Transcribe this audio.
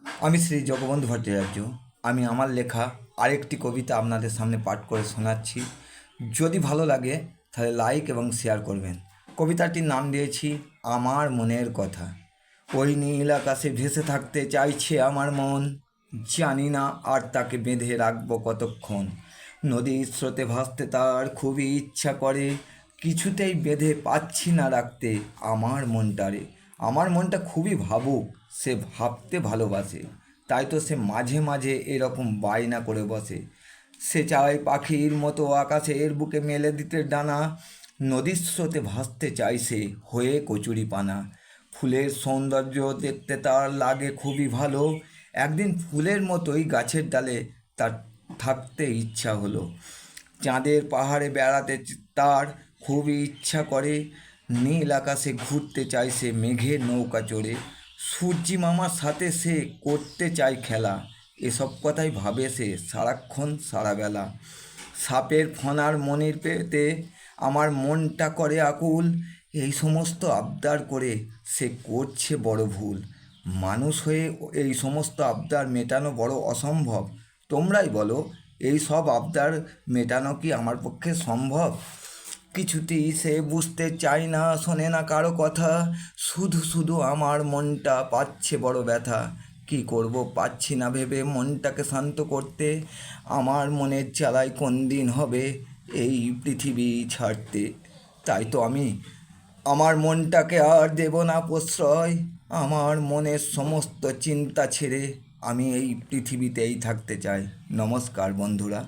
আমি শ্রী জগবন্ধু ভট্টাচার্য। আমি আমার লেখা আরেকটি কবিতা আপনাদের সামনে পাঠ করে শোনাচ্ছি। যদি ভালো লাগে তাহলে লাইক এবং শেয়ার করবেন। কবিতাটির নাম দিয়েছি আমার মনের কথা। ওই নীল আকাশে ভেসে থাকতে চাইছে আমার মন, জানি না আর তাকে বেঁধে রাখবো কতক্ষণ। নদীর স্রোতে ভাসতে তার খুবই ইচ্ছা করে, কিছুতেই বেঁধে পাচ্ছি না রাখতে আমার মনটারে। আমার মনটা খুবই ভাবুক, সে ভাবতে ভালোবাসে, তাই তো সে মাঝে মাঝে এরকম বায়না করে বসে। সে চায় পাখির মতো আকাশের বুকে মেলে দিতে ডানা, নদীর স্রোতে ভাসতে চাইছে হয়ে কচুরি পানা। ফুলের সৌন্দর্য দেখতে তার লাগে খুবই ভালো, একদিন ফুলের মতোই গাছের ডালে তার থাকতে ইচ্ছা হলো। চাঁদের পাহাড়ে বেড়াতে তার খুবই ইচ্ছা করে, নীল আকাশে ঘুরতে চাইছে মেঘের নৌকা চড়ে। সূর্যি মামার সাথে সে করতে চায় খেলা, এসব কথাই ভাবে সে সারাক্ষণ সারাবেলা। সাপের ফণার মনির পেতে আমার মনটা করে আকুল, এই সমস্ত আবদার করে সে করছে বড় ভুল। মানুষ হয়ে এই সমস্ত আবদার মেটানো বড় অসম্ভব। তোমরাই বলো, এই সব আবদার মেটানো কি আমার পক্ষে সম্ভব? কিছুতেই সে বুঝতে চায় না, শোনে না কারো কথা, শুধু শুধু আমার মনটা পাচ্ছে বড় ব্যথা। কি করব পাচ্ছি না ভেবে মনটাকে শান্ত করতে, আমার মনের জ্বালায় কোন দিন হবে এই পৃথিবী ছাড়তে। তাই তো আমি আমার মনটাকে আর দেব না প্রশ্রয়, আমার মনের সমস্ত চিন্তা ছেড়ে আমি এই পৃথিবীতেই থাকতে চাই। নমস্কার বন্ধুরা।